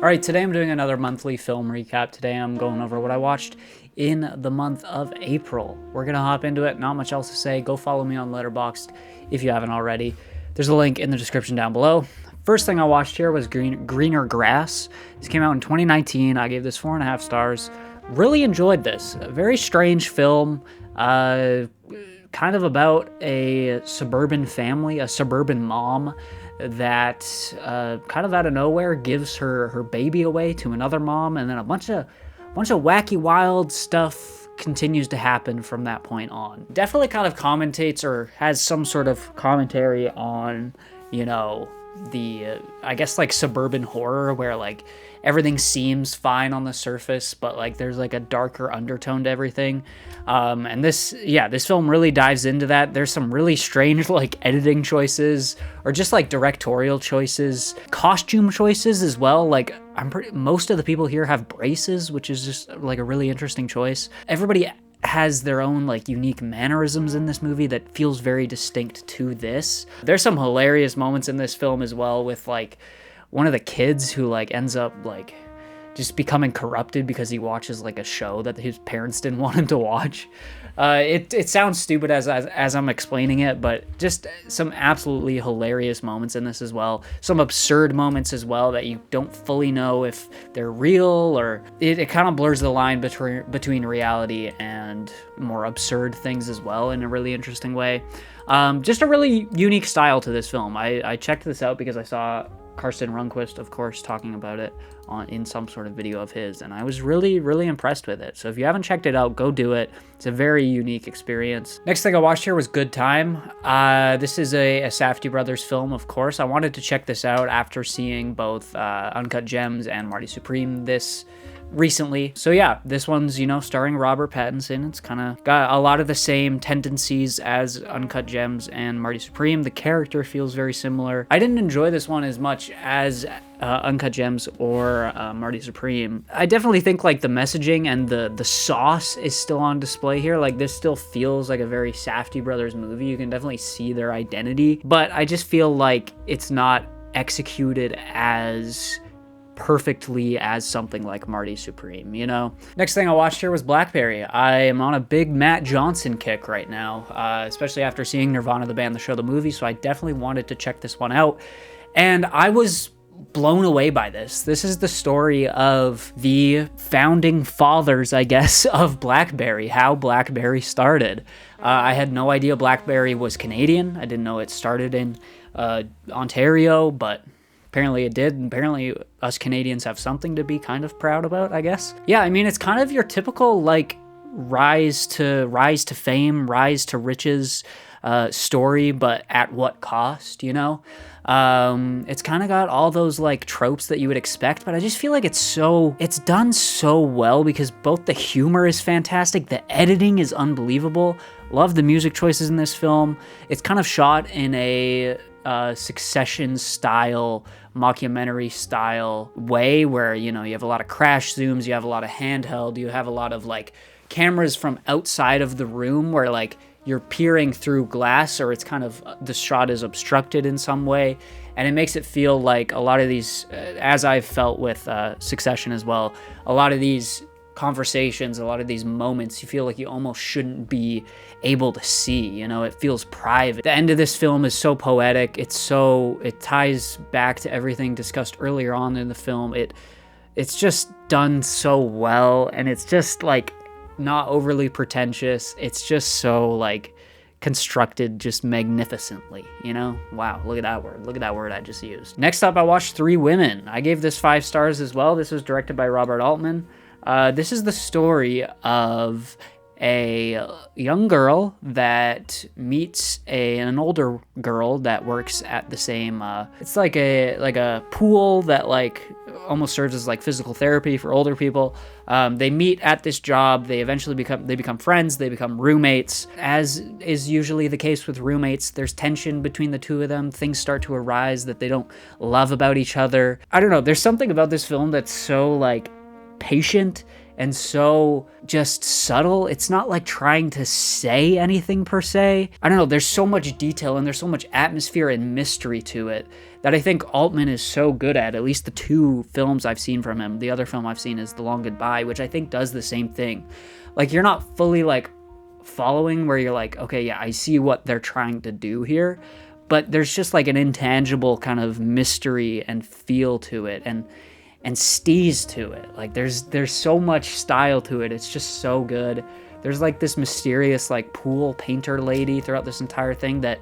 All right, today I'm doing another monthly film recap. Today I'm going over what I watched in the month of April. We're gonna hop into it. Not much else to say. Go follow me on Letterboxd if you haven't already. There's a link in the description down below. First thing I watched here was Greener Grass. This came out in 2019. I gave this 4.5 stars. Really enjoyed this. A very strange film. Kind of about a suburban family, a suburban mom that kind of out of nowhere gives her baby away to another mom, and then a bunch of wacky wild stuff continues to happen from that point on. Definitely kind of commentates or has some sort of commentary on, you know, the I guess like suburban horror, where like everything seems fine on the surface, but like there's like a darker undertone to everything. And this film really dives into that. There's some really strange like editing choices or just like directorial choices, costume choices as well. Like most of the people here have braces, which is just like a really interesting choice. Everybody has their own like unique mannerisms in this movie that feels very distinct to this. There's some hilarious moments in this film as well, with like one of the kids who like ends up like just becoming corrupted because he watches like a show that his parents didn't want him to watch. It sounds stupid as I'm explaining it, but just some absolutely hilarious moments in this as well. Some absurd moments as well that you don't fully know if they're real, or it kind of blurs the line between reality and more absurd things as well in a really interesting way. Just a really unique style to this film. I checked this out because I saw Karsten Rundquist, of course, talking about it in some sort of video of his, and I was really, really impressed with it. So if you haven't checked it out, go do it. It's a very unique experience. Next thing I watched here was Good Time. This is a Safdie brothers film, of course. I wanted to check this out after seeing both Uncut Gems and Marty Supreme this recently. So yeah, this one's, you know, starring Robert Pattinson. It's kind of got a lot of the same tendencies as Uncut Gems and Marty Supreme. The character feels very similar. I didn't enjoy this one as much as Uncut Gems or Marty Supreme. I definitely think like the messaging and the sauce is still on display here. Like this still feels like a very Safdie brothers movie. You can definitely see their identity, but I just feel like it's not executed as perfectly as something like Marty Supreme, you know? Next thing I watched here was Blackberry. I am on a big Matt Johnson kick right now, especially after seeing Nirvana, the band, the show, the movie, so I definitely wanted to check this one out. And I was blown away by this. This is the story of the founding fathers, I guess, of Blackberry, how Blackberry started. I had no idea Blackberry was Canadian. I didn't know it started in Ontario, but apparently it did, and apparently us Canadians have something to be kind of proud about, I guess. Yeah, I mean, it's kind of your typical, like, rise to fame, rise to riches story, but at what cost, you know? It's kind of got all those, like, tropes that you would expect, but I just feel like it's done so well because both the humor is fantastic, the editing is unbelievable. Love the music choices in this film. It's kind of shot in a Succession style, mockumentary style way, where, you know, you have a lot of crash zooms, you have a lot of handheld, you have a lot of like cameras from outside of the room where like you're peering through glass, or it's kind of the shot is obstructed in some way, and it makes it feel like a lot of these, as I've felt with Succession as well, a lot of these conversations, a lot of these moments, you feel like you almost shouldn't be able to see, you know, it feels private. The end of this film is so poetic, it ties back to everything discussed earlier on in the film. It's just done so well, and it's just like not overly pretentious. It's just so like constructed just magnificently, you know? Wow, look at that word I just used. Next up, I watched Three Women. I gave this 5 stars as well. This was directed by Robert Altman. This is the story of a young girl that meets an older girl that works at the same, it's like a pool that like almost serves as like physical therapy for older people. They meet at this job. They eventually become friends. They become roommates. As is usually the case with roommates, there's tension between the two of them. Things start to arise that they don't love about each other. I don't know. There's something about this film that's so like patient and so just subtle. It's not like trying to say anything per se. I don't know, there's so much detail and there's so much atmosphere and mystery to it that I think Altman is so good at least the 2 films I've seen from him. The other film I've seen is The Long Goodbye, which I think does the same thing. Like, you're not fully like following where you're like, okay, yeah, I see what they're trying to do here, but there's just like an intangible kind of mystery and feel to it, and steez to it. Like, there's so much style to it. It's just so good. There's like this mysterious like pool painter lady throughout this entire thing that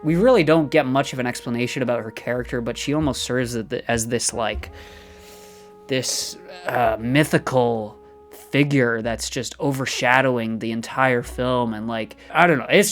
we really don't get much of an explanation about her character, but she almost serves as this like this mythical figure that's just overshadowing the entire film. And like, I don't know, it's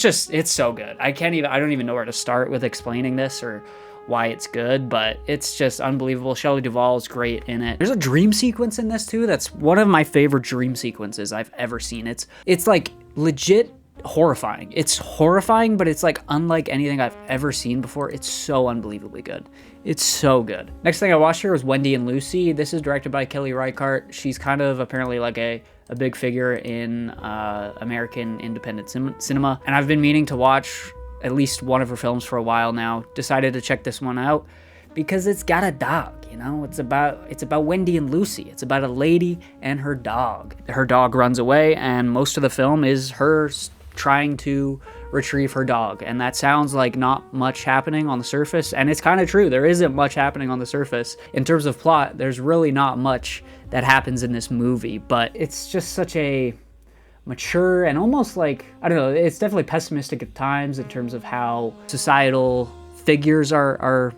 so good. I don't even know where to start with explaining this or why it's good, but it's just unbelievable. Shelley Duvall is great in it. There's a dream sequence in this too that's one of my favorite dream sequences I've ever seen. It's like legit horrifying. It's horrifying, but it's like unlike anything I've ever seen before. It's so unbelievably good. It's so good. Next thing I watched here was Wendy and Lucy. This is directed by Kelly Reichardt. She's kind of apparently like a big figure in American independent cinema, and I've been meaning to watch at least one of her films for a while now. Decided to check this one out because it's got a dog, you know? It's about Wendy and Lucy. It's about a lady and her dog. Her dog runs away, and most of the film is her trying to retrieve her dog. And that sounds like not much happening on the surface, and it's kind of true. There isn't much happening on the surface. In terms of plot, there's really not much that happens in this movie, but it's just such a mature and almost like, I don't know, it's definitely pessimistic at times in terms of how societal figures are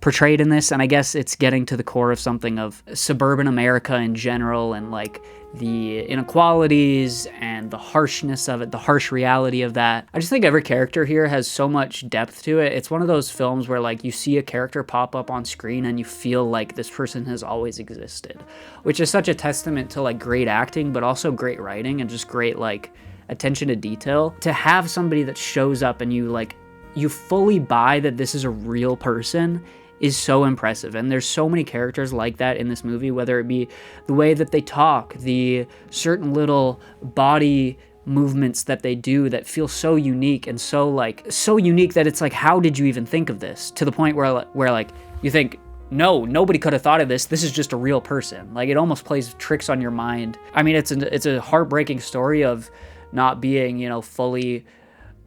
portrayed in this. And I guess it's getting to the core of something of suburban America in general, and like the inequalities and the harshness of it, the harsh reality of that. I just think every character here has so much depth to it. It's one of those films where like you see a character pop up on screen and you feel like this person has always existed, which is such a testament to like great acting, but also great writing and just great like attention to detail. To have somebody that shows up and you fully buy that this is a real person is so impressive. And there's so many characters like that in this movie, whether it be the way that they talk, the certain little body movements that they do that feel so unique, and so unique that it's like, how did you even think of this? To the point where like you think, no, nobody could have thought of this. This is just a real person. Like, it almost plays tricks on your mind. I mean, it's a heartbreaking story of not being, fully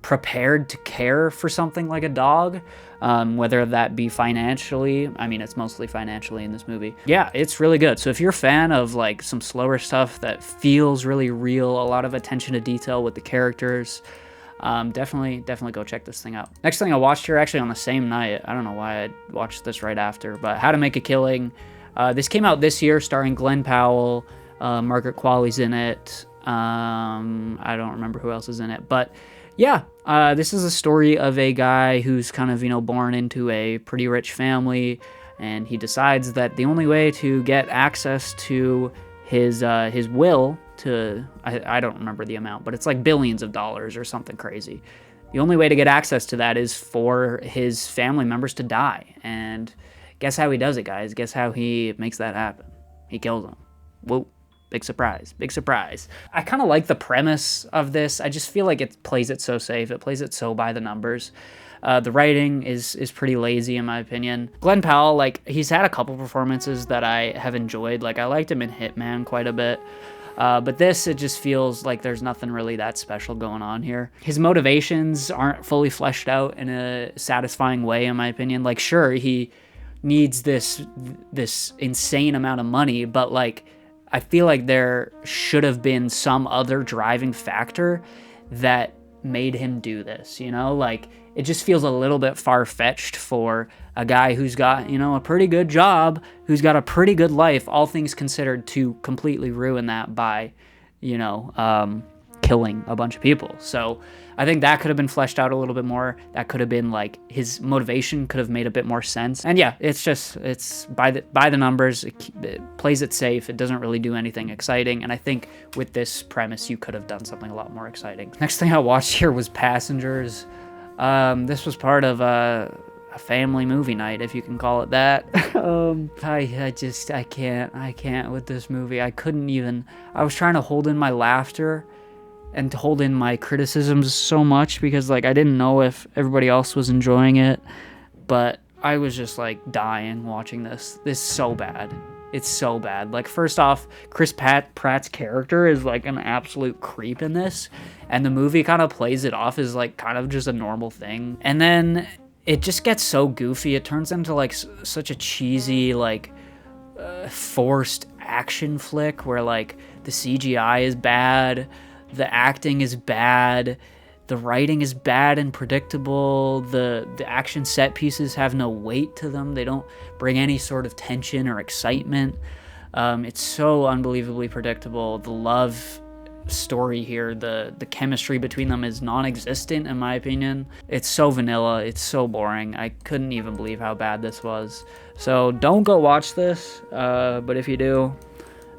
prepared to care for something like a dog, whether that be financially. I mean, it's mostly financially in this movie. Yeah, it's really good. So if you're a fan of like some slower stuff that feels really real, a lot of attention to detail with the characters, definitely go check this thing out. Next thing I watched here, actually on the same night, I don't know why I watched this right after, but How to Make a Killing. This came out this year, starring Glenn Powell, Margaret Qualley's in it. I don't remember who else is in it, but yeah, this is a story of a guy who's kind of, born into a pretty rich family, and he decides that the only way to get access to his will to, I don't remember the amount, but it's like billions of dollars or something crazy. The only way to get access to that is for his family members to die. And guess how he does it, guys? Guess how he makes that happen? He kills them. Whoa. Big surprise. Big surprise. I kind of like the premise of this. I just feel like it plays it so safe. It plays it so by the numbers. The writing is pretty lazy in my opinion. Glenn Powell, like, he's had a couple performances that I have enjoyed. Like, I liked him in Hitman quite a bit. But this, it just feels like there's nothing really that special going on here. His motivations aren't fully fleshed out in a satisfying way, in my opinion. Like, sure, he needs this insane amount of money, but like, I feel like there should have been some other driving factor that made him do this, Like, it just feels a little bit far-fetched for a guy who's got, a pretty good job, who's got a pretty good life, all things considered, to completely ruin that by, killing a bunch of people. So I think that could have been fleshed out a little bit more. That could have been like, his motivation could have made a bit more sense. And yeah, it's by the numbers. It plays it safe. It doesn't really do anything exciting. And I think with this premise, you could have done something a lot more exciting. Next thing I watched here was Passengers. This was part of a family movie night, if you can call it that. I can't with this movie. I was trying to hold in my laughter and to hold in my criticisms so much because like I didn't know if everybody else was enjoying it, but I was just like dying watching this. This is so bad. It's so bad. Like, first off, Chris Pratt's character is like an absolute creep in this, and the movie kind of plays it off as like kind of just a normal thing. And then it just gets so goofy. It turns into like such a cheesy, like forced action flick where like the CGI is bad, the acting is bad, the writing is bad and predictable, the action set pieces have no weight to them. They don't bring any sort of tension or excitement. It's so unbelievably predictable. The love story here, the chemistry between them is non-existent in my opinion. It's so vanilla, it's so boring. I couldn't even believe how bad this was. So don't go watch this, but if you do,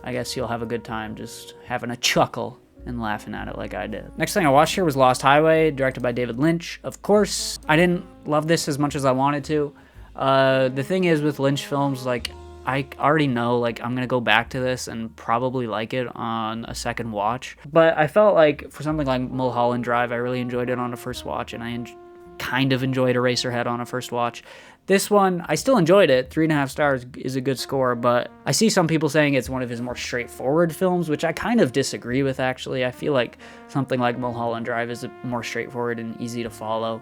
I guess you'll have a good time just having a chuckle and laughing at it like I did. Next thing I watched here was Lost Highway, directed by David Lynch. Of course, I didn't love this as much as I wanted to. The thing is with Lynch films, like, I already know, like, I'm gonna go back to this and probably like it on a second watch. But I felt like for something like Mulholland Drive, I really enjoyed it on a first watch, and I kind of enjoyed Eraserhead on a first watch. This one, I still enjoyed it. 3.5 stars is a good score, but I see some people saying it's one of his more straightforward films, which I kind of disagree with, actually. I feel like something like Mulholland Drive is more straightforward and easy to follow.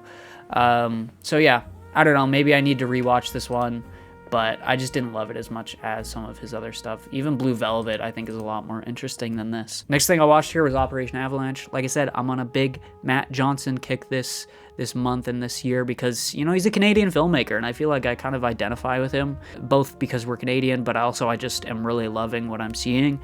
So yeah, I don't know, maybe I need to rewatch this one, but I just didn't love it as much as some of his other stuff. Even Blue Velvet, I think, is a lot more interesting than this. Next thing I watched here was Operation Avalanche. Like I said, I'm on a big Matt Johnson kick this month and this year because, you know, he's a Canadian filmmaker, and I feel like I kind of identify with him, both because we're Canadian, but also I just am really loving what I'm seeing.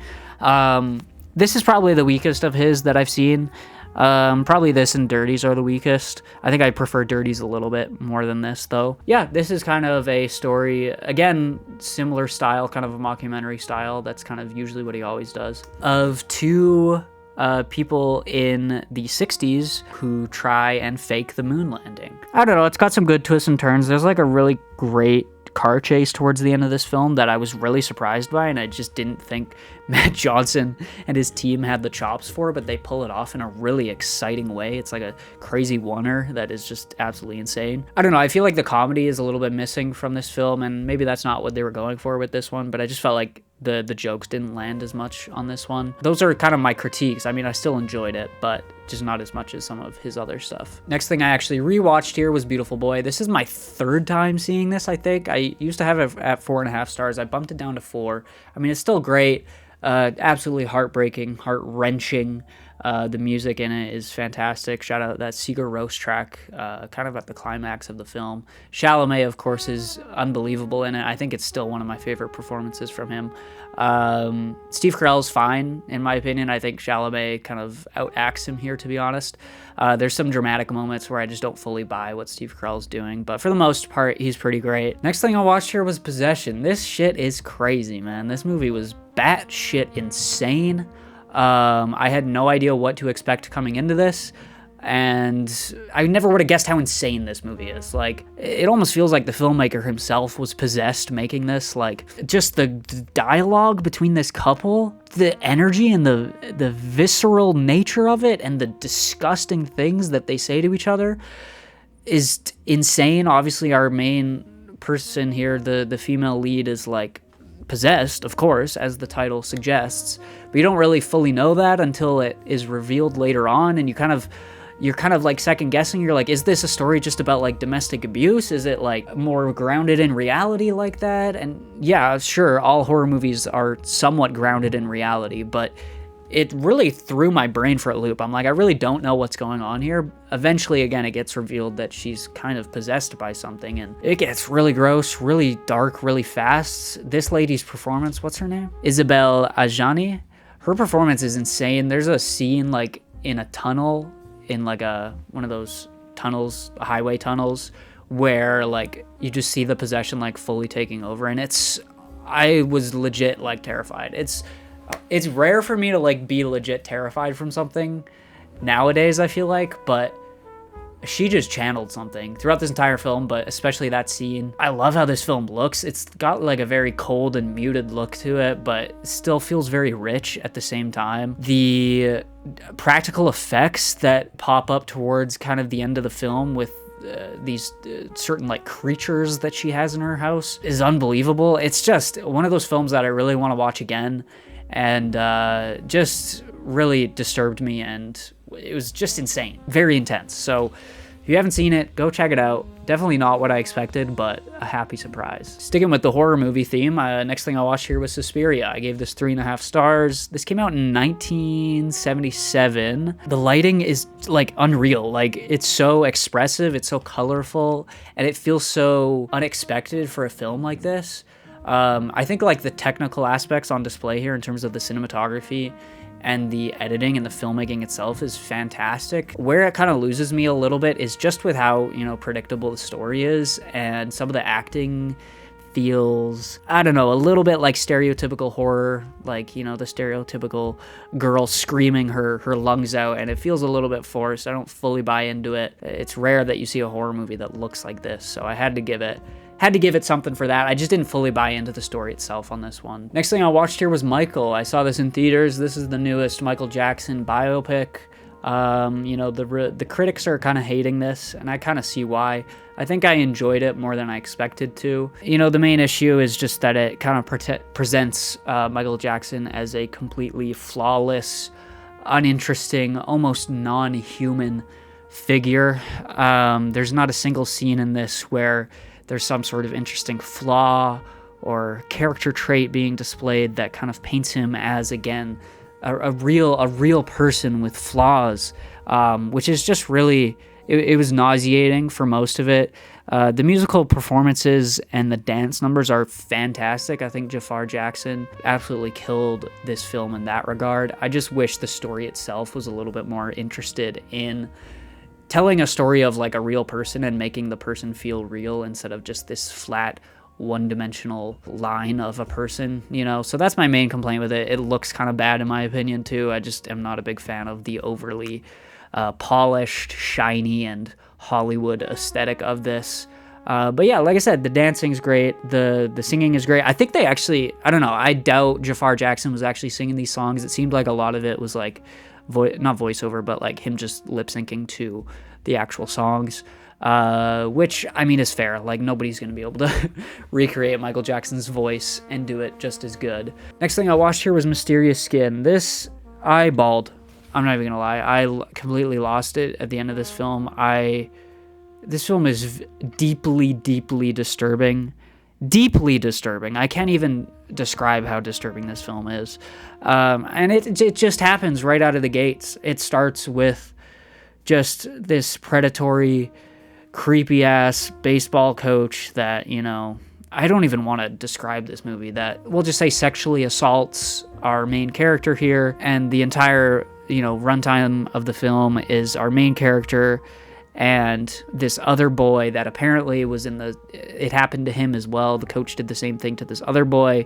This is probably the weakest of his that I've seen. Probably this and Dirties are the weakest. I think I prefer Dirties a little bit more than this, though. Yeah, this is kind of a story, again, similar style, kind of a mockumentary style. That's kind of usually what he always does. Of two people in the 60s who try and fake the moon landing. I don't know, it's got some good twists and turns. There's like a really great car chase towards the end of this film that I was really surprised by, and I just didn't think Matt Johnson and his team had the chops for, but they pull it off in a really exciting way. It's like a crazy oneer that is just absolutely insane. I don't know, I feel like the comedy is a little bit missing from this film, and maybe that's not what they were going for with this one, but I just felt like the jokes didn't land as much on this one. Those are kind of my critiques. I mean, I still enjoyed it, but just not as much as some of his other stuff. Next thing I actually rewatched here was Beautiful Boy. This is my third time seeing this, I think. I used to have it at 4.5 stars. I bumped it down to 4. I mean, it's still great. Absolutely heartbreaking, heart-wrenching. The music in it is fantastic. Shout out that Sigur Rós track, kind of at the climax of the film. Chalamet, of course, is unbelievable in it. I think it's still one of my favorite performances from him. Steve Carell's fine, in my opinion. I think Chalamet kind of outacts him here, to be honest. There's some dramatic moments where I just don't fully buy what Steve Carell's doing, but for the most part, he's pretty great. Next thing I watched here was Possession. This shit is crazy, man. This movie was batshit insane. I had no idea what to expect coming into this, and I never would have guessed how insane this movie is. Like, it almost feels like the filmmaker himself was possessed making this. Like, just the dialogue between this couple, the energy and the visceral nature of it, and the disgusting things that they say to each other is insane. Obviously, our main person here, the female lead, is like possessed, of course, as the title suggests, but you don't really fully know that until it is revealed later on, and you're kind of like second guessing. You're like, is this a story just about like domestic abuse? Is it like more grounded in reality like that? And yeah, sure, all horror movies are somewhat grounded in reality, but it really threw my brain for a loop. I'm like, I really don't know what's going on here. Eventually, again, it gets revealed that she's kind of possessed by something, and it gets really gross, really dark, really fast. This lady's performance, what's her name? Isabelle Adjani. Her performance is insane. There's a scene like in a tunnel, in like one of those tunnels, highway tunnels, where like you just see the possession like fully taking over, and I was legit like terrified. It's rare for me to like be legit terrified from something nowadays, I feel like, but she just channeled something throughout this entire film, but especially that scene. I love how this film looks. It's got like a very cold and muted look to it, but still feels very rich at the same time. The practical effects that pop up towards kind of the end of the film with these certain like creatures that she has in her house is unbelievable. It's just one of those films that I really want to watch again, and just really disturbed me, and it was just insane, very intense. So if you haven't seen it, go check it out. Definitely not what I expected, but a happy surprise. Sticking with the horror movie theme, next thing I watched here was Suspiria. I gave this 3.5 stars. This came out in 1977. The lighting is like unreal. Like, it's so expressive, it's so colorful, and it feels so unexpected for a film like this. I think like the technical aspects on display here in terms of the cinematography and the editing and the filmmaking itself is fantastic. Where it kind of loses me a little bit is just with how, predictable the story is, and some of the acting feels, I don't know, a little bit like stereotypical horror, like, the stereotypical girl screaming her lungs out, and it feels a little bit forced. I don't fully buy into it. It's rare that you see a horror movie that looks like this, so I had to give it something for that. I just didn't fully buy into the story itself on this one. Next thing I watched here was Michael. I saw this in theaters. This is the newest Michael Jackson biopic. The critics are kind of hating this, and I kind of see why. I think I enjoyed it more than I expected to. The main issue is just that it kind of presents Michael Jackson as a completely flawless, uninteresting, almost non-human figure. There's not a single scene in this where there's some sort of interesting flaw or character trait being displayed that kind of paints him as, again, a real person with flaws, which is just really, it was nauseating for most of it. The musical performances and the dance numbers are fantastic. I think Jafar Jackson absolutely killed this film in that regard. I just wish the story itself was a little bit more interested in telling a story of like a real person and making the person feel real instead of just this flat one-dimensional line of a person, so that's my main complaint with it. It looks kind of bad in my opinion too. I just am not a big fan of the overly polished, shiny, and Hollywood aesthetic of this. But yeah, like I said, the dancing's great, the singing is great. I think they actually, I don't know, I doubt Jafar Jackson was actually singing these songs. It seemed like a lot of it was like not voiceover, but like him just lip syncing to the actual songs, which I mean is fair. Like, nobody's gonna be able to recreate Michael Jackson's voice and do it just as good. Next thing I watched here was Mysterious Skin. This, I bawled. I'm not even gonna lie. I completely lost it at the end of this film. This film is deeply, deeply disturbing. Deeply disturbing. I can't even describe how disturbing this film is. And it just happens right out of the gates. It starts with just this predatory, creepy-ass baseball coach that, I don't even want to describe this movie, that we'll just say sexually assaults our main character here, and the entire, runtime of the film is our main character and this other boy that apparently was it happened to him as well. The coach did the same thing to this other boy,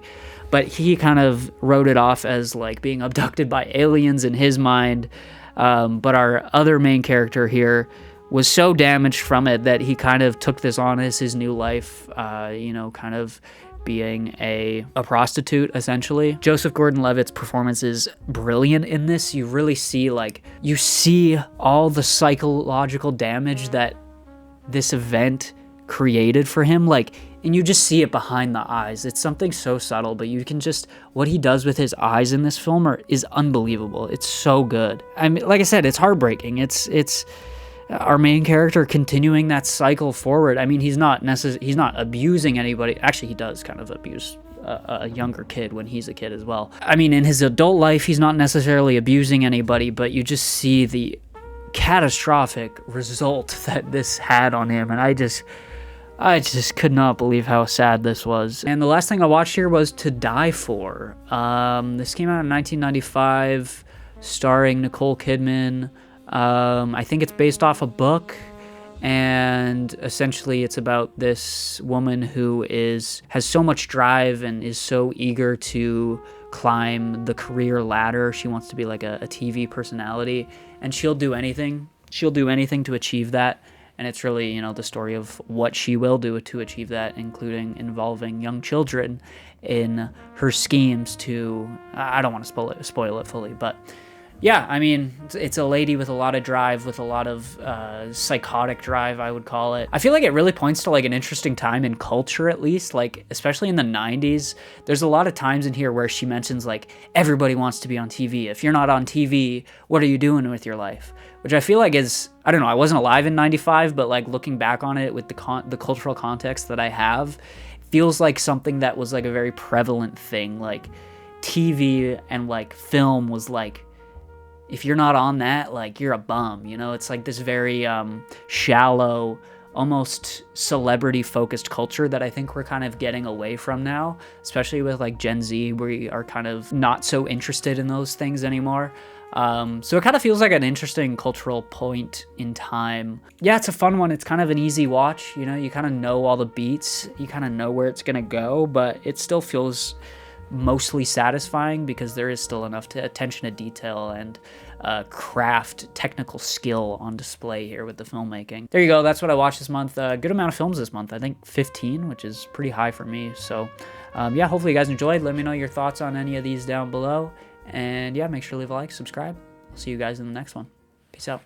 but he kind of wrote it off as like being abducted by aliens in his mind. But our other main character here was so damaged from it that he kind of took this on as his new life, kind of being a prostitute, essentially. Joseph Gordon-Levitt's performance is brilliant in this. You really see, you see all the psychological damage that this event created for him, and you just see it behind the eyes. It's something so subtle, but you can just, what he does with his eyes in this film is unbelievable. It's so good. I mean, like I said, it's heartbreaking. It's our main character continuing that cycle forward. I mean, he's not abusing anybody. Actually, he does kind of abuse a younger kid when he's a kid as well. I mean, in his adult life, he's not necessarily abusing anybody, but you just see the catastrophic result that this had on him, and I just could not believe how sad this was. And the last thing I watched here was To Die For. This came out in 1995, starring Nicole Kidman. I think it's based off a book, and essentially it's about this woman who has so much drive and is so eager to climb the career ladder. She wants to be like a TV personality, and she'll do anything she'll do anything to achieve that. And it's really, the story of what she will do to achieve that, including involving young children in her schemes to, I don't want to spoil it fully, but yeah, I mean, it's a lady with a lot of drive, with a lot of psychotic drive, I would call it. I feel like it really points to like an interesting time in culture, at least, like especially in the 90s. There's a lot of times in here where she mentions like everybody wants to be on TV. If you're not on TV, what are you doing with your life? Which I feel like is, I don't know, I wasn't alive in 95, but like looking back on it with the cultural context that I have, feels like something that was like a very prevalent thing. Like TV and like film was like, if you're not on that, like you're a bum, it's like this very shallow, almost celebrity focused culture that I think we're kind of getting away from now, especially with like Gen Z. We are kind of not so interested in those things anymore. So it kind of feels like an interesting cultural point in time. Yeah, it's a fun one. It's kind of an easy watch. You kind of know all the beats, you kind of know where it's going to go, but it still feels mostly satisfying because there is still enough attention to detail and craft, technical skill on display here with the filmmaking. There you go. That's what I watched this month. Good amount of films this month. I think 15, which is pretty high for me. So yeah, hopefully you guys enjoyed. Let me know your thoughts on any of these down below. And yeah, make sure to leave a like, subscribe. I'll see you guys in the next one. Peace out.